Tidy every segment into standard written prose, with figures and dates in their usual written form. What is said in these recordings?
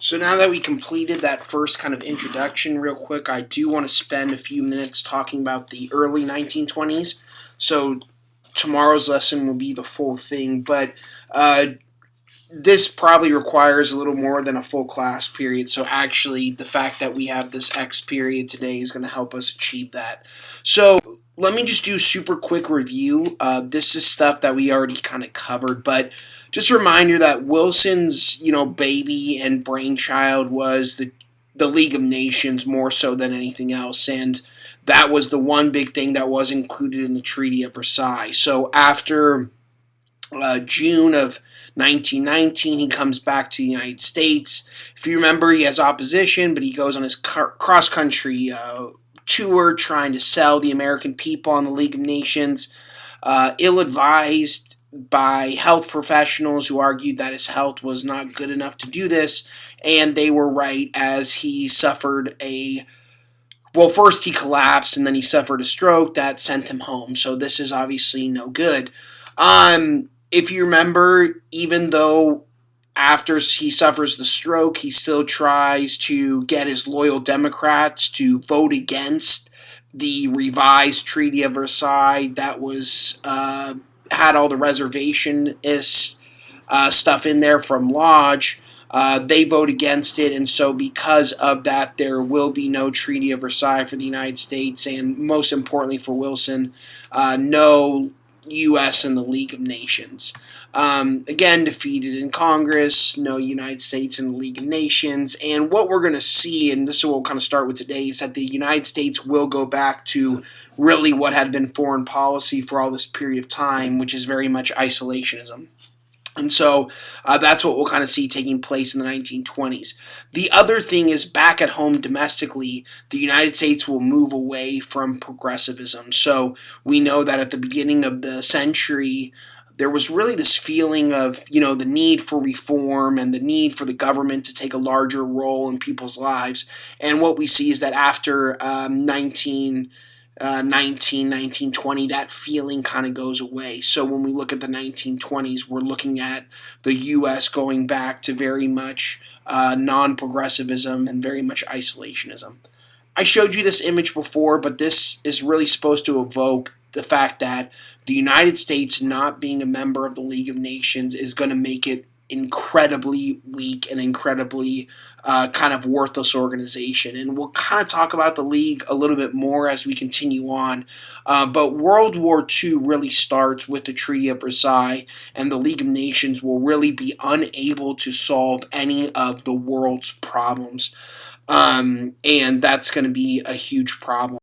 So now that we completed that first kind of introduction real quick, I do want to spend a few minutes talking about the early 1920s. So tomorrow's lesson will be the full thing, but this probably requires a little more than a full class period. So actually, the fact that we have this X period today is going to help us achieve that. So let me just do a super quick review. This is stuff that we already kind of covered, but just a reminder that Wilson's, baby and brainchild was the League of Nations more so than anything else, and that was the one big thing that was included in the Treaty of Versailles. So after June of 1919, he comes back to the United States. If you remember, he has opposition, but he goes on his cross-country tour trying to sell the American people on the League of Nations, ill-advised by health professionals who argued that his health was not good enough to do this, and they were right as he suffered first he collapsed, and then he suffered a stroke that sent him home. So this is obviously no good. If you remember, even though after he suffers the stroke, he still tries to get his loyal Democrats to vote against the revised Treaty of Versailles that was had all the reservationist stuff in there from Lodge. They vote against it, and so because of that, there will be no Treaty of Versailles for the United States, and most importantly for Wilson, no U.S. in the League of Nations. Again, defeated in Congress, no United States in the League of Nations, and what we're going to see, and this is what we'll kind of start with today, is that the United States will go back to really what had been foreign policy for all this period of time, which is very much isolationism. And so that's what we'll kind of see taking place in the 1920s. The other thing is back at home domestically, the United States will move away from progressivism. So we know that at the beginning of the century, there was really this feeling of, the need for reform and the need for the government to take a larger role in people's lives. And what we see is that after 1920, that feeling kind of goes away. So when we look at the 1920s, we're looking at the U.S. going back to very much non-progressivism and very much isolationism. I showed you this image before, but this is really supposed to evoke the fact that the United States not being a member of the League of Nations is going to make it incredibly weak and incredibly kind of worthless organization. And we'll kind of talk about the League a little bit more as we continue on. But World War II really starts with the Treaty of Versailles, and the League of Nations will really be unable to solve any of the world's problems. And that's going to be a huge problem.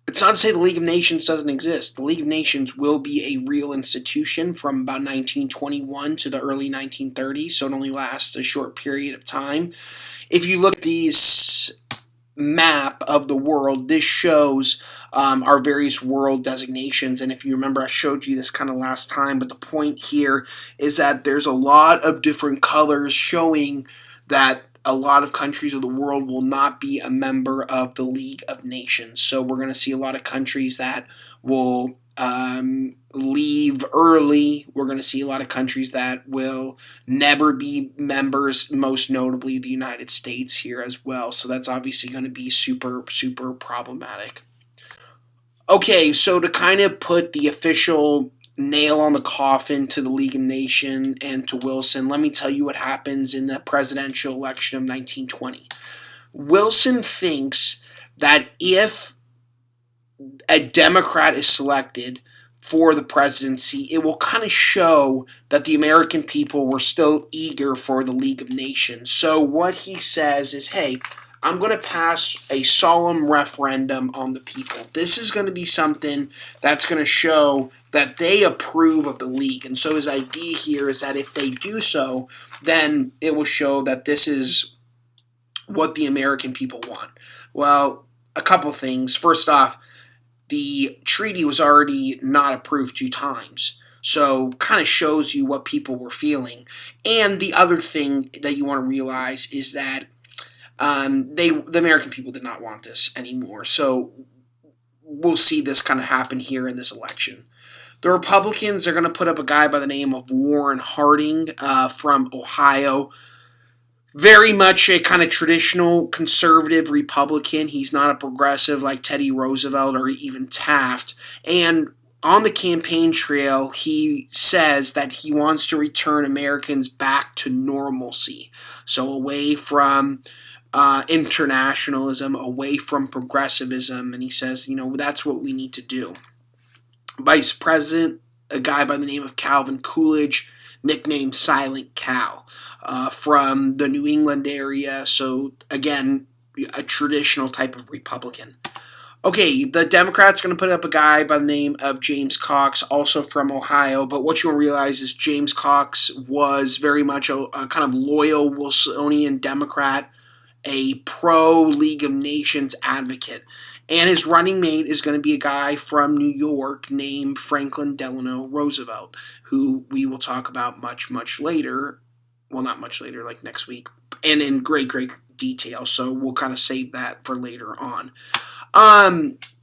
It's not to say the League of Nations doesn't exist. The League of Nations will be a real institution from about 1921 to the early 1930s, so it only lasts a short period of time. If you look at this map of the world, this shows our various world designations, and if you remember, I showed you this kind of last time, but the point here is that there's a lot of different colors showing that a lot of countries of the world will not be a member of the League of Nations. So we're going to see a lot of countries that will leave early. We're going to see a lot of countries that will never be members, most notably the United States here as well. So that's obviously going to be super, super problematic. Okay, so to kind of put the official nail on the coffin to the League of Nations and to Wilson, let me tell you what happens in the presidential election of 1920. Wilson thinks that if a Democrat is selected for the presidency, it will kind of show that the American people were still eager for the League of Nations. So what he says is, hey, I'm going to pass a solemn referendum on the people. This is going to be something that's going to show that they approve of the League. And so his idea here is that if they do so, then it will show that this is what the American people want. Well, a couple things. First off, the treaty was already not approved 2 times. So kind of shows you what people were feeling. And the other thing that you want to realize is that the American people did not want this anymore. So we'll see this kind of happen here in this election. The Republicans are going to put up a guy by the name of Warren Harding from Ohio. Very much a kind of traditional conservative Republican. He's not a progressive like Teddy Roosevelt or even Taft. And on the campaign trail, he says that he wants to return Americans back to normalcy. So away from internationalism, away from progressivism. And he says, that's what we need to do. Vice President, a guy by the name of Calvin Coolidge, nicknamed Silent Cal, from the New England area. So, again, a traditional type of Republican. Okay, the Democrats are going to put up a guy by the name of James Cox, also from Ohio. But what you want to realize is James Cox was very much a kind of loyal Wilsonian Democrat, a pro-League of Nations advocate. And his running mate is going to be a guy from New York named Franklin Delano Roosevelt, who we will talk about much, much later. Well, not much later, like next week, and in great, great detail. So we'll kind of save that for later on.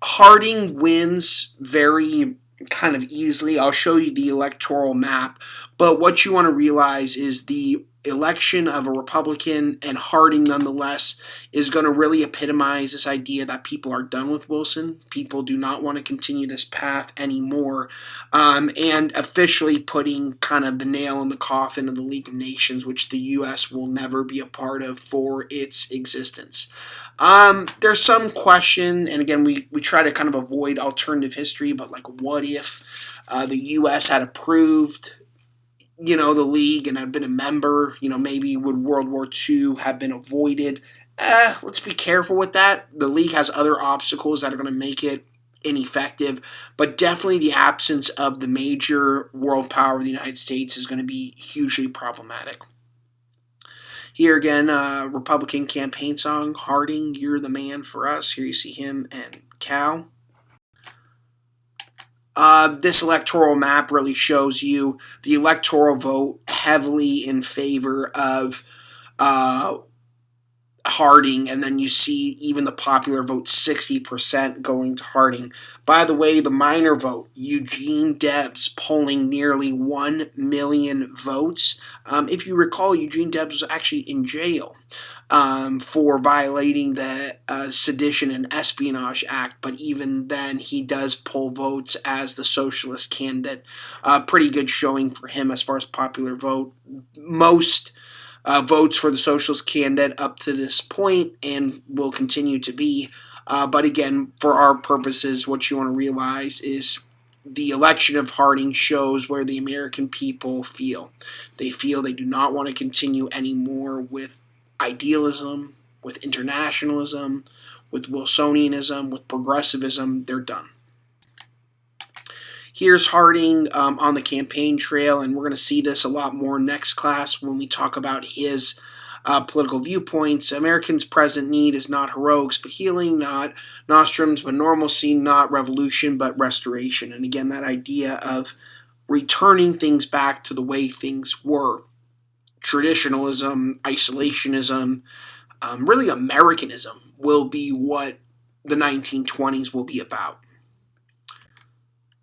Harding wins very kind of easily. I'll show you the electoral map. But what you want to realize is the election of a Republican, and Harding nonetheless is going to really epitomize this idea that people are done with Wilson. People do not want to continue this path anymore, and officially putting kind of the nail in the coffin of the League of Nations, which the U.S. will never be a part of for its existence. There's some question, and again, we try to kind of avoid alternative history, but like what if the U.S. had approved the League and had been a member, maybe would World War II have been avoided? Let's be careful with that. The League has other obstacles that are going to make it ineffective, but definitely the absence of the major world power of the United States is going to be hugely problematic. Here again, Republican campaign song, Harding, You're the Man for Us. Here you see him and Cal. This electoral map really shows you the electoral vote heavily in favor of Harding, and then you see even the popular vote 60% going to Harding. By the way, the minor vote, Eugene Debs polling nearly 1 million votes. If you recall, Eugene Debs was actually in jail for violating the Sedition and Espionage Act, but even then he does poll votes as the socialist candidate. Pretty good showing for him as far as popular vote. Most votes for the socialist candidate up to this point and will continue to be. But again, for our purposes, what you want to realize is the election of Harding shows where the American people feel. They feel they do not want to continue anymore with idealism, with internationalism, with Wilsonianism, with progressivism. They're done. Here's Harding on the campaign trail, and we're going to see this a lot more next class when we talk about his political viewpoints. Americans' present need is not heroics but healing, not nostrums but normalcy, not revolution but restoration. And again, that idea of returning things back to the way things were. Traditionalism, isolationism, really Americanism will be what the 1920s will be about.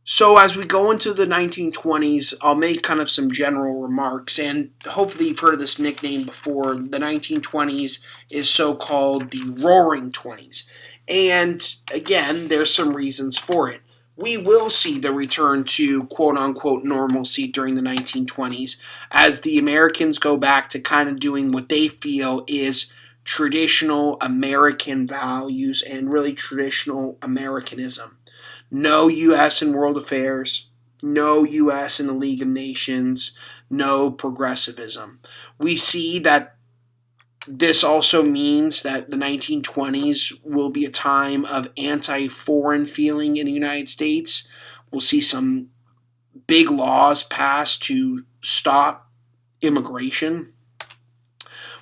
So as we go into the 1920s, I'll make kind of some general remarks, and hopefully you've heard of this nickname before. The 1920s is so-called the Roaring Twenties. And again, there's some reasons for it. We will see the return to quote-unquote normalcy during the 1920s as the Americans go back to kind of doing what they feel is traditional American values and really traditional Americanism. No U.S. in world affairs, no U.S. in the League of Nations, no progressivism. We see that this also means that the 1920s will be a time of anti-foreign feeling in the United States. We'll see some big laws passed to stop immigration.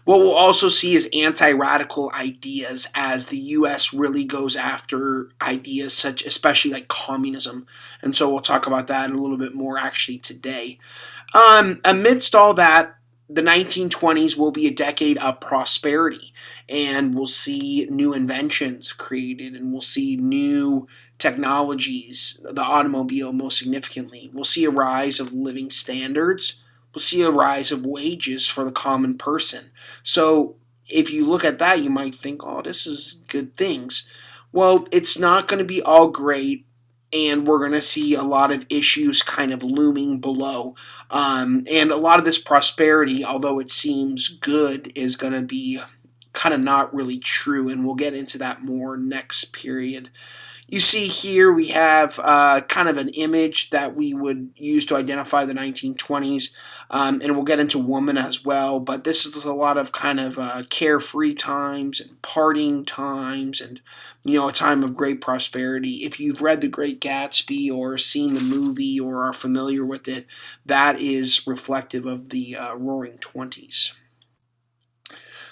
What we'll also see is anti-radical ideas as the U.S. really goes after ideas such, especially like communism. And so we'll talk about that a little bit more actually today. Amidst all that, the 1920s will be a decade of prosperity, and we'll see new inventions created, and we'll see new technologies, the automobile most significantly. We'll see a rise of living standards. we'll see a rise of wages for the common person. So if you look at that, you might think, oh, this is good things. Well, it's not going to be all great, and we're going to see a lot of issues kind of looming below. And a lot of this prosperity, although it seems good, is going to be kind of not really true, and we'll get into that more next period. You see here we have kind of an image that we would use to identify the 1920s, and we'll get into women as well, but this is a lot of kind of carefree times and partying times and, a time of great prosperity. If you've read The Great Gatsby or seen the movie or are familiar with it, that is reflective of the Roaring Twenties.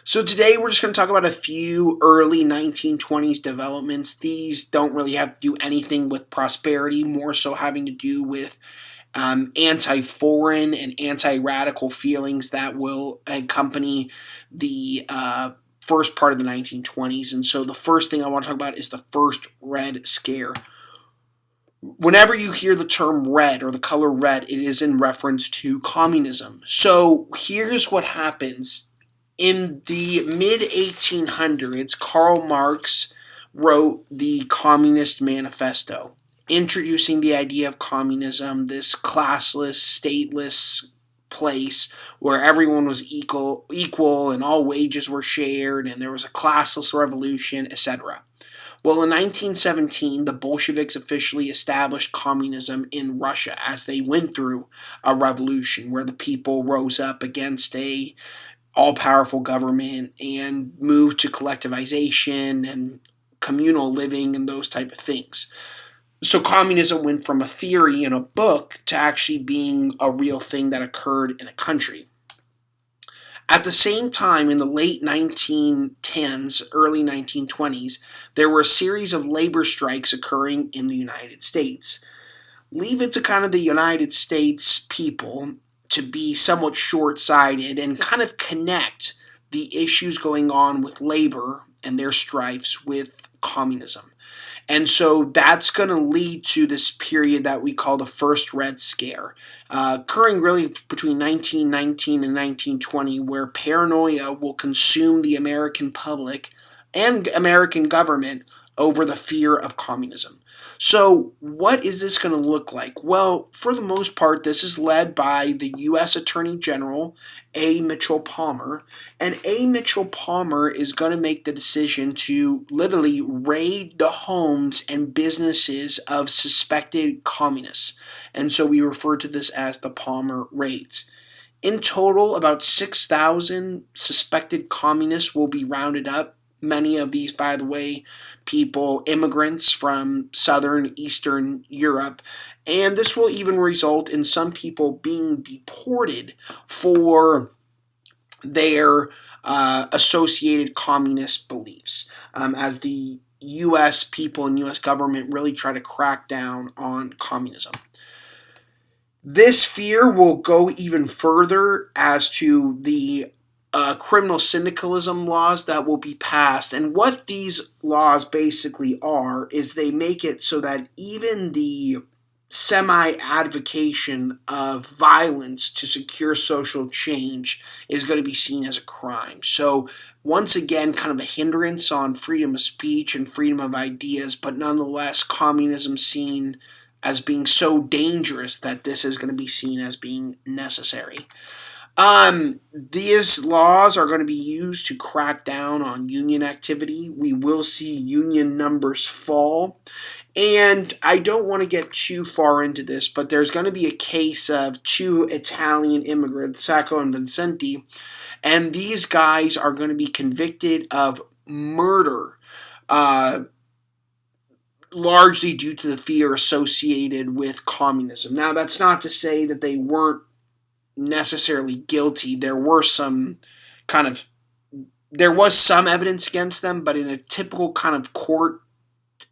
So today we're just going to talk about a few early 1920s developments. These don't really have to do anything with prosperity, more so having to do with anti-foreign and anti-radical feelings that will accompany the first part of the 1920s. And so the first thing I want to talk about is the first Red Scare. Whenever you hear the term red or the color red, it is in reference to communism. So here's what happens. In the mid-1800s, Karl Marx wrote the Communist Manifesto, introducing the idea of communism, this classless, stateless place where everyone was equal and all wages were shared and there was a classless revolution, etc. Well, in 1917, the Bolsheviks officially established communism in Russia as they went through a revolution where the people rose up against a all-powerful government and moved to collectivization and communal living and those type of things. So communism went from a theory in a book to actually being a real thing that occurred in a country. At the same time, in the late 1910s, early 1920s, there were a series of labor strikes occurring in the United States. Leave it to kind of the United States people to be somewhat short-sighted and kind of connect the issues going on with labor and their strifes with communism. And so that's going to lead to this period that we call the First Red Scare, occurring really between 1919 and 1920, where paranoia will consume the American public and American government over the fear of communism. So what is this going to look like? Well, for the most part, this is led by the U.S. Attorney General, A. Mitchell Palmer, and A. Mitchell Palmer is going to make the decision to literally raid the homes and businesses of suspected communists. And so we refer to this as the Palmer raids. In total, about 6,000 suspected communists will be rounded up. Many of these, by the way, immigrants from southern, eastern Europe. And this will even result in some people being deported for their associated communist beliefs, as the U.S. people and U.S. government really try to crack down on communism. This fear will go even further as to the criminal syndicalism laws that will be passed. And what these laws basically are is they make it so that even the semi-advocation of violence to secure social change is going to be seen as a crime. So once again, kind of a hindrance on freedom of speech and freedom of ideas, but nonetheless, communism seen as being so dangerous that this is going to be seen as being necessary. These laws are going to be used to crack down on union activity. We will see union numbers fall. And I don't want to get too far into this, but there's going to be a case of two Italian immigrants, Sacco and Vincenti, and these guys are going to be convicted of murder, largely due to the fear associated with communism. Now, that's not to say that they weren't necessarily guilty. There was some evidence against them, but in a typical kind of court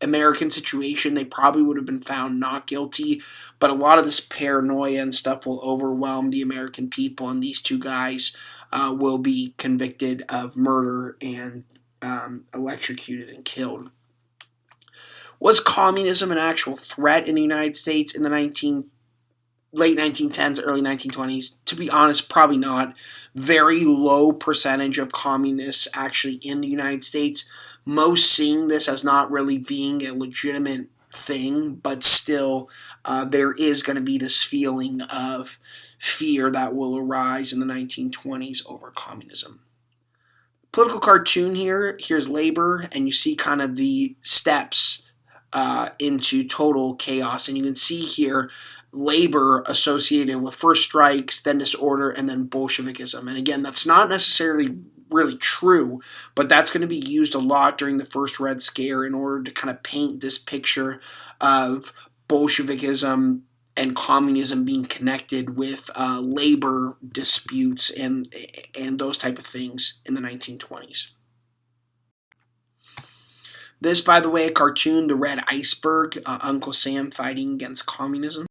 American situation, they probably would have been found not guilty. But a lot of this paranoia and stuff will overwhelm the American people, and these two guys will be convicted of murder and electrocuted and killed. Was communism an actual threat in the United States in the late 1910s, early 1920s. To be honest, probably not. Very low percentage of communists actually in the United States. Most seeing this as not really being a legitimate thing, but still, there is going to be this feeling of fear that will arise in the 1920s over communism. Political cartoon here. Here's labor, and you see kind of the steps into total chaos. And you can see here labor associated with first strikes, then disorder, and then Bolshevikism. And again, that's not necessarily really true, but that's going to be used a lot during the first Red Scare in order to kind of paint this picture of Bolshevikism and communism being connected with labor disputes and those type of things in the 1920s. This, by the way, a cartoon, The Red Iceberg, Uncle Sam fighting against communism.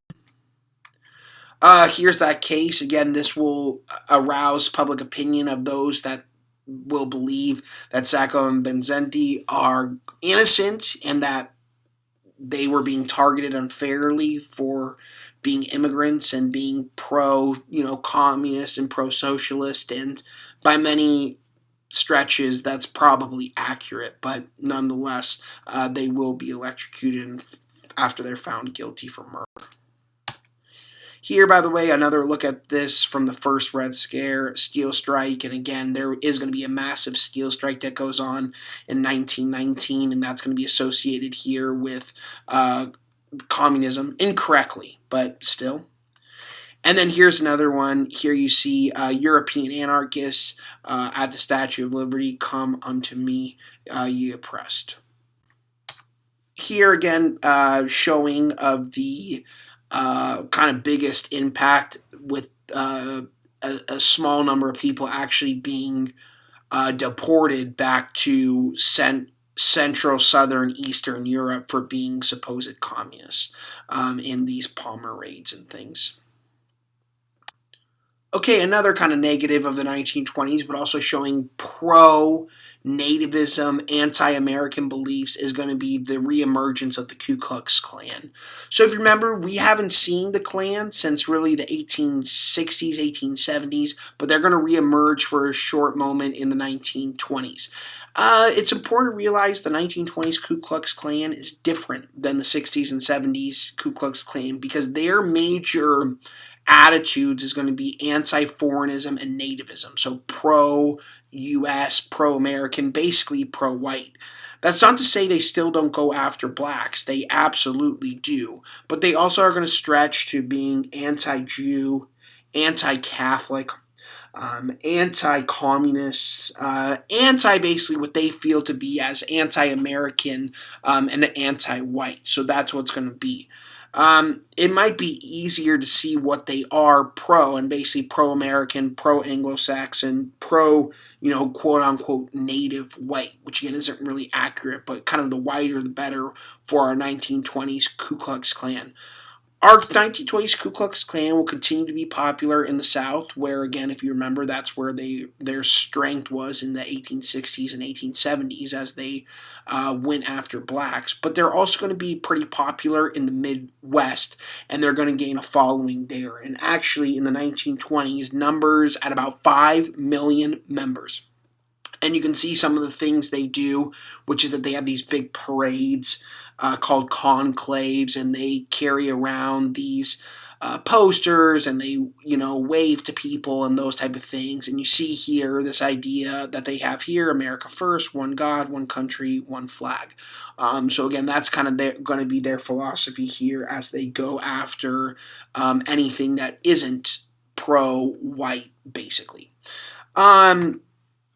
Here's that case. Again, this will arouse public opinion of those that will believe that Sacco and Benvenuti are innocent and that they were being targeted unfairly for being immigrants and being communist and pro-socialist, and by many stretches that's probably accurate, but nonetheless they will be electrocuted after they're found guilty for murder. Here, by the way, another look at this from the first Red Scare, steel strike, and again, there is going to be a massive steel strike that goes on in 1919, and that's going to be associated here with communism, incorrectly, but still. And then here's another one. Here you see European anarchists at the Statue of Liberty, "Come unto me, ye oppressed." Here again, showing of the kind of biggest impact with a small number of people actually being deported back to Central, Southern, Eastern Europe for being supposed communists in these Palmer raids and things. Okay, another kind of negative of the 1920s, but also showing pro-nativism, anti-American beliefs, is going to be the reemergence of the Ku Klux Klan. So if you remember, we haven't seen the Klan since really the 1860s, 1870s, but they're going to reemerge for a short moment in the 1920s. It's important to realize the 1920s Ku Klux Klan is different than the 60s and 70s Ku Klux Klan because their major attitudes is going to be anti-foreignism and nativism, so pro-U.S., pro-American, basically pro-white. That's not to say they still don't go after blacks. They absolutely do. But they also are going to stretch to being anti-Jew, anti-Catholic, anti-communists, anti-basically what they feel to be as anti-American and anti-white. So that's what it's going to be. It might be easier to see what they are pro, and basically pro-American, pro-Anglo-Saxon, quote-unquote native white, which again isn't really accurate, but kind of the whiter the better for our 1920s Ku Klux Klan. Our 1920s Ku Klux Klan will continue to be popular in the South, where, again, if you remember, that's where their strength was in the 1860s and 1870s as they went after blacks. But they're also going to be pretty popular in the Midwest, and they're going to gain a following there. And actually, in the 1920s, numbers at about 5 million members. And you can see some of the things they do, which is that they have these big parades called conclaves, and they carry around these posters, and they, wave to people and those type of things. And you see here this idea that they have here, America first, one God, one country, one flag. So again, that's kind of going to be their philosophy here as they go after anything that isn't pro-white, basically.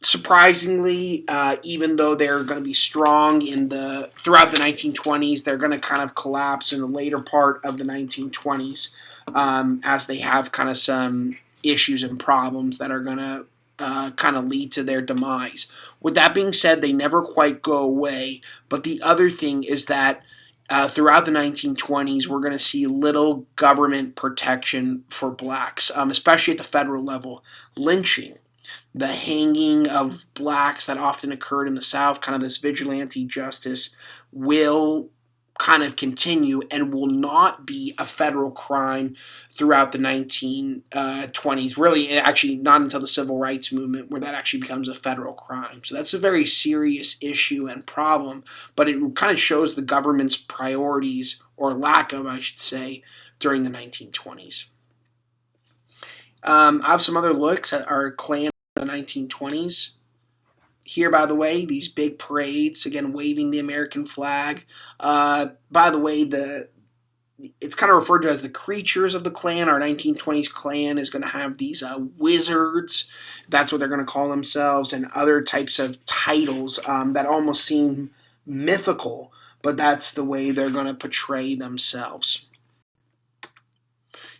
Surprisingly, even though they're going to be strong throughout the 1920s, they're going to kind of collapse in the later part of the 1920s as they have kind of some issues and problems that are going to kind of lead to their demise. With that being said, they never quite go away, but the other thing is that throughout the 1920s, we're going to see little government protection for blacks, especially at the federal level. Lynching, the hanging of blacks that often occurred in the South, kind of this vigilante justice, will kind of continue and will not be a federal crime throughout the 1920s. Really, actually, not until the Civil Rights Movement where that actually becomes a federal crime. So that's a very serious issue and problem, but it kind of shows the government's priorities, or lack of, I should say, during the 1920s. I have some other looks at our Klan in the 1920s. Here, by the way, these big parades, again, waving the American flag. By the way, it's kind of referred to as the creatures of the Klan. Our 1920s Klan is going to have these wizards. That's what they're going to call themselves, and other types of titles that almost seem mythical, but that's the way they're going to portray themselves.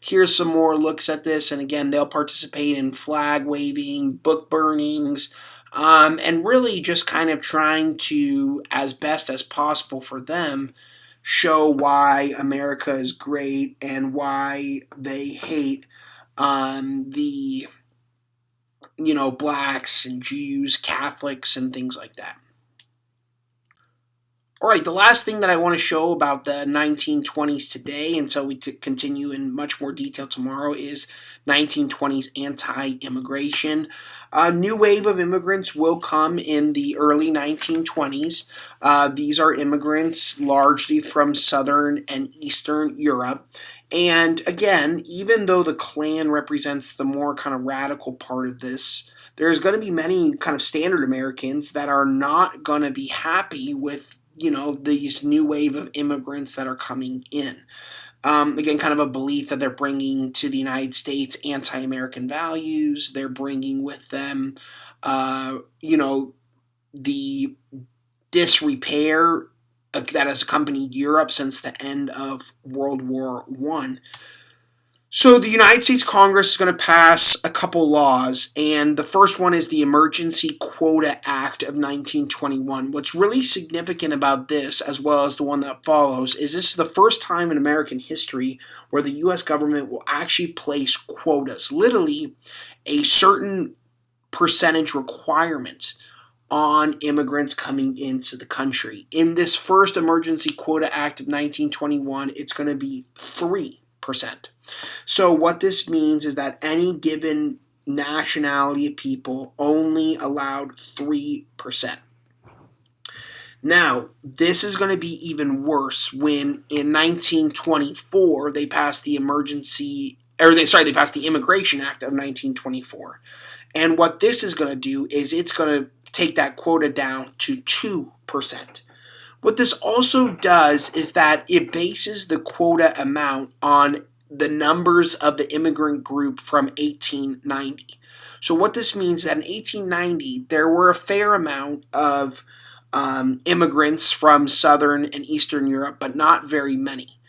Here's some more looks at this, and again, they'll participate in flag waving, book burnings, and really just kind of trying to, as best as possible for them, show why America is great and why they hate the, blacks and Jews, Catholics, and things like that. All right, the last thing that I want to show about the 1920s today, until we continue in much more detail tomorrow, is 1920s anti-immigration. A new wave of immigrants will come in the early 1920s. These are immigrants largely from Southern and Eastern Europe. And again, even though the Klan represents the more kind of radical part of this, there's going to be many kind of standard Americans that are not going to be happy with these new wave of immigrants that are coming in. Again, kind of a belief that they're bringing to the United States anti-American values. They're bringing with them, the disrepair that has accompanied Europe since the end of World War I. So the United States Congress is going to pass a couple laws, and the first one is the Emergency Quota Act of 1921. What's really significant about this, as well as the one that follows, is this is the first time in American history where the U.S. government will actually place quotas, literally a certain percentage requirement on immigrants coming into the country. In this first Emergency Quota Act of 1921, it's going to be 3%. So what this means is that any given nationality of people only allowed 3%. Now, this is going to be even worse when in 1924 they passed the they passed the Immigration Act of 1924. And what this is going to do is it's going to take that quota down to 2%. What this also does is that it bases the quota amount on the numbers of the immigrant group from 1890. So what this means is that in 1890, there were a fair amount of immigrants from Southern and Eastern Europe, but not very many.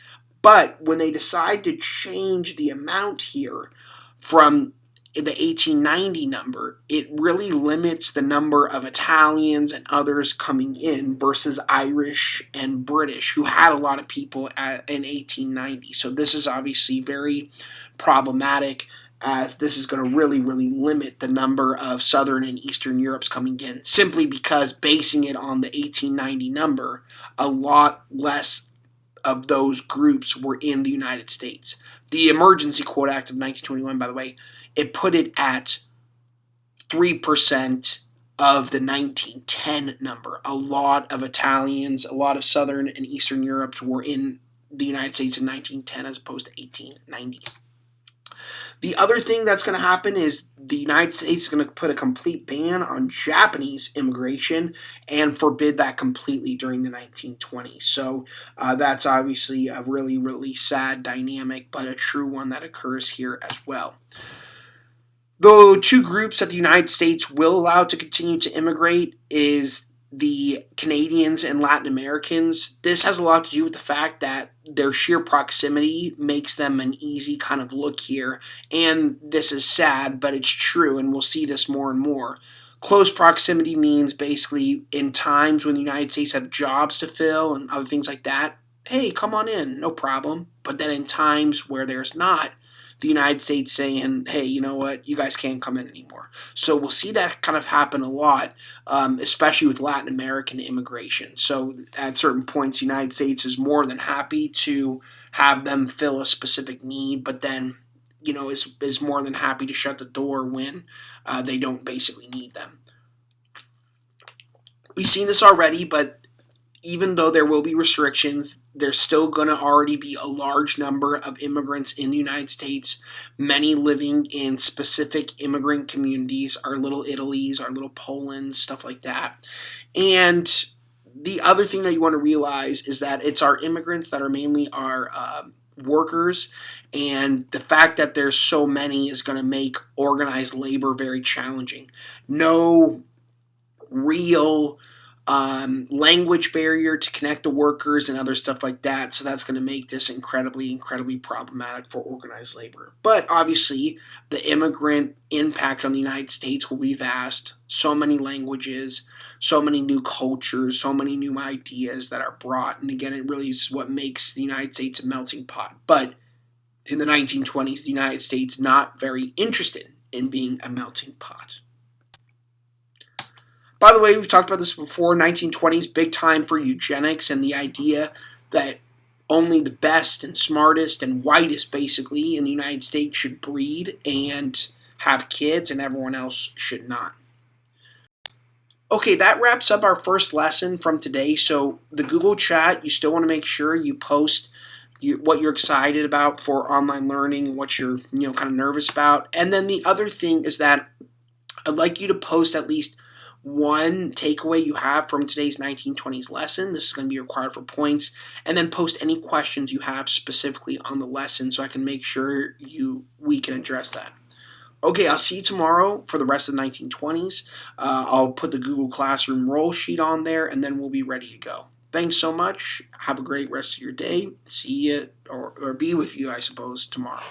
But when they decide to change the amount here from the 1890 number, it really limits the number of Italians and others coming in versus Irish and British, who had a lot of people in 1890. So this is obviously very problematic, as this is going to really, really limit the number of Southern and Eastern Europes coming in, simply because basing it on the 1890 number, a lot less of those groups were in the United States. The Emergency Quota Act of 1921, by the way, it put it at 3% of the 1910 number. A lot of Italians, a lot of Southern and Eastern Europes were in the United States in 1910 as opposed to 1890. The other thing that's going to happen is the United States is going to put a complete ban on Japanese immigration and forbid that completely during the 1920s. So that's obviously a really, really sad dynamic, but a true one that occurs here as well. The two groups that the United States will allow to continue to immigrate is the Canadians and Latin Americans. This has a lot to do with the fact that their sheer proximity makes them an easy kind of look here. And this is sad, but it's true, and we'll see this more and more. Close proximity means basically in times when the United States have jobs to fill and other things like that, hey, come on in, no problem. But then in times where there's not, the United States saying, hey, you know what, you guys can't come in anymore. So we'll see that kind of happen a lot, especially with Latin American immigration. So at certain points, the United States is more than happy to have them fill a specific need, but then is more than happy to shut the door when they don't basically need them. We've seen this already, but even though there will be restrictions, there's still going to already be a large number of immigrants in the United States, many living in specific immigrant communities, our little Italies, our little Polands, stuff like that. And the other thing that you want to realize is that it's our immigrants that are mainly our workers, and the fact that there's so many is going to make organized labor very challenging. No real language barrier to connect the workers and other stuff like that. So that's going to make this incredibly, incredibly problematic for organized labor. But obviously, the immigrant impact on the United States will be vast. So many languages, so many new cultures, so many new ideas that are brought. And again, it really is what makes the United States a melting pot. But in the 1920s, the United States not very interested in being a melting pot. By the way, we've talked about this before, 1920s, big time for eugenics and the idea that only the best and smartest and whitest, basically, in the United States should breed and have kids, and everyone else should not. Okay, that wraps up our first lesson from today. So the Google chat, you still want to make sure you post what you're excited about for online learning and what you're kind of nervous about. And then the other thing is that I'd like you to post at least one takeaway you have from today's 1920s lesson. This is going to be required for points. And then post any questions you have specifically on the lesson so I can make sure we can address that. Okay, I'll see you tomorrow for the rest of the 1920s. I'll put the Google Classroom roll sheet on there, and then we'll be ready to go. Thanks so much. Have a great rest of your day. See you, or be with you, I suppose, tomorrow.